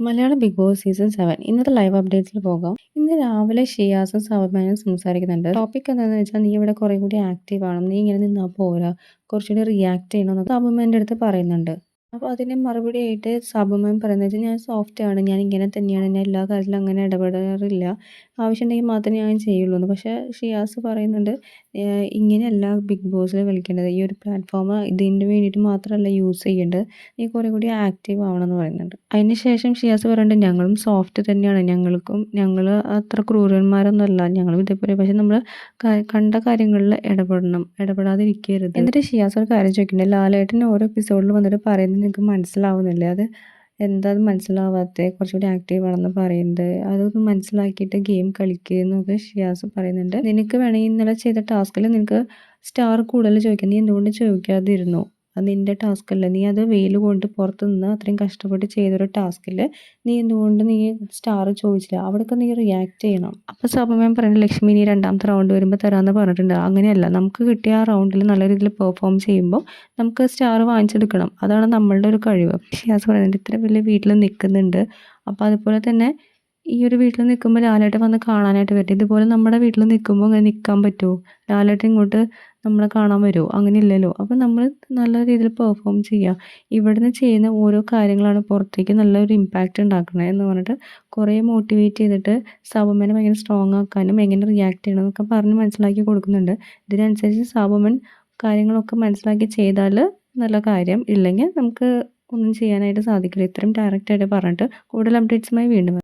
Malayalam big boss season 7 ഇന്നത്തെ live അപ്ഡേറ്റ്സിൽ പോകാം. ഇന്ന് രാവിലെ ഷിയാസും സൗമ്യനും സംസാരിക്കുന്നുണ്ട്. ടോപ്പിക് എന്താണെന്ന് വെച്ചാൽ നീ ഇവിടെ കുറെ കൂടി ആക്റ്റീവ് ആണ്, നീ ഇങ്ങനെ നിന്നാൽ പോരാ, കുറച്ചുകൂടി റിയാക്ട് ചെയ്യണം എന്നൊക്കെ സൗമ്യൻ്റെ അടുത്ത് പറയുന്നുണ്ട്. അപ്പോൾ അതിന് മറുപടിയായിട്ട് സൗമ്യൻ പറയുന്നത് വെച്ചാൽ ഞാൻ സോഫ്റ്റ് ആണ്, ഞാൻ ഇങ്ങനെ തന്നെയാണ്, ഞാൻ എല്ലാ കാര്യത്തിലും അങ്ങനെ ഇടപെടാറില്ല, ആവശ്യമുണ്ടെങ്കിൽ മാത്രമേ ഞാൻ ചെയ്യുള്ളൂ എന്ന്. പക്ഷേ ഷിയാസ് പറയുന്നുണ്ട് ഇങ്ങനെയല്ല ബിഗ് ബോസിൽ കളിക്കേണ്ടത്, ഈ ഒരു പ്ലാറ്റ്ഫോം ഇതിന് വേണ്ടിയിട്ട് മാത്രമല്ല യൂസ് ചെയ്യേണ്ടത്, നീ കുറേ കൂടി ആക്റ്റീവ് ആവണം എന്ന് പറയുന്നുണ്ട്. അതിന് ശേഷം ഷിയാസ് പറയുന്നുണ്ട് ഞങ്ങളും സോഫ്റ്റ് തന്നെയാണ്, ഞങ്ങൾ അത്ര ക്രൂരന്മാരൊന്നുമല്ല, ഞങ്ങളും ഇതേപോലെ, പക്ഷെ നമ്മൾ കണ്ട കാര്യങ്ങളിൽ ഇടപെടാതിരിക്കരുത്. എന്നിട്ട് ഷിയാസ് ഒരു കാര്യം ചോദിക്കുന്നുണ്ട്, ലാലേട്ടൻ ഓരോ എപ്പിസോഡിൽ വന്നിട്ട് പറയുന്നത് നിങ്ങൾക്ക് മനസ്സിലാവുന്നില്ലേ, അത് എന്താ അത് മനസ്സിലാവാത്തത്, കുറച്ചുകൂടി ആക്റ്റീവ് ആണെന്ന് പറയുന്നത്, അതൊന്ന് മനസ്സിലാക്കിയിട്ട് ഗെയിം കളിക്കുക എന്നൊക്കെ ഷിയാസ് പറയുന്നുണ്ട്. നിനക്ക് വേണമെങ്കിൽ ഇന്നലെ ചെയ്ത ടാസ്കിൽ നിനക്ക് സ്റ്റാർ കൂടുതൽ ചോദിക്കാം, നീ എന്തുകൊണ്ട് ചോദിക്കാതിരുന്നു, അത് നിൻ്റെ ടാസ്കല്ലേ, നീ അത് വെയിൽ കൊണ്ട് പുറത്ത് നിന്ന് അത്രയും കഷ്ടപ്പെട്ട് ചെയ്തൊരു ടാസ്കിൽ നീ എന്തുകൊണ്ട് സ്റ്റാർ ചോദിച്ചില്ല, അവിടെയൊക്കെ നീ റിയാക്ട് ചെയ്യണം. അപ്പോൾ സൗമ്യൻ പറയുന്നത് ലക്ഷ്മി നീ രണ്ടാമത്തെ റൗണ്ട് വരുമ്പോൾ തരാമെന്ന് പറഞ്ഞിട്ടുണ്ട്, അങ്ങനെയല്ല, നമുക്ക് കിട്ടിയ ആ റൗണ്ടിൽ നല്ല രീതിയിൽ പെർഫോം ചെയ്യുമ്പോൾ നമുക്ക് സ്റ്റാർ വാങ്ങിച്ചെടുക്കണം, അതാണ് നമ്മളുടെ ഒരു കഴിവ്. ഷിയാസ് പറയുന്നുണ്ട് ഇത്ര വലിയ വീട്ടിൽ നിൽക്കുന്നുണ്ട്, അപ്പോൾ അതുപോലെ തന്നെ ഈ ഒരു വീട്ടിൽ നിൽക്കുമ്പോൾ ലാലേട്ടൻ വന്ന് കാണാനായിട്ട് പറ്റും, ഇതുപോലെ നമ്മുടെ വീട്ടിൽ നിൽക്കുമ്പോൾ അങ്ങനെ നിൽക്കാൻ പറ്റുമോ, ലാലേട്ടൻ ഇങ്ങോട്ട് നമ്മളെ കാണാൻ വരുമോ, അങ്ങനെ ഇല്ലല്ലോ. അപ്പോൾ നമ്മൾ നല്ല രീതിയിൽ പെർഫോം ചെയ്യുക, ഇവിടുന്ന് ചെയ്യുന്ന ഓരോ കാര്യങ്ങളാണ് പുറത്തേക്ക് നല്ലൊരു ഇമ്പാക്റ്റ് ഉണ്ടാക്കുന്നത് എന്ന് പറഞ്ഞിട്ട് കുറേ മോട്ടിവേറ്റ് ചെയ്തിട്ട് സൗമ്യനെ ഭയങ്കര സ്ട്രോങ് ആക്കാനും എങ്ങനെ റിയാക്ട് ചെയ്യണം എന്നൊക്കെ പറഞ്ഞ് മനസ്സിലാക്കി കൊടുക്കുന്നുണ്ട്. ഇതിനനുസരിച്ച് സൗമ്യൻ കാര്യങ്ങളൊക്കെ മനസ്സിലാക്കി ചെയ്താൽ നല്ല കാര്യം, ഇല്ലെങ്കിൽ നമുക്ക് ഒന്നും ചെയ്യാനായിട്ട് സാധിക്കില്ല. ഇത്രയും ഡയറക്റ്റായിട്ട് പറഞ്ഞിട്ട് കൂടുതൽ അപ്ഡേറ്റ്സുമായി വീണ്ടും വരാം.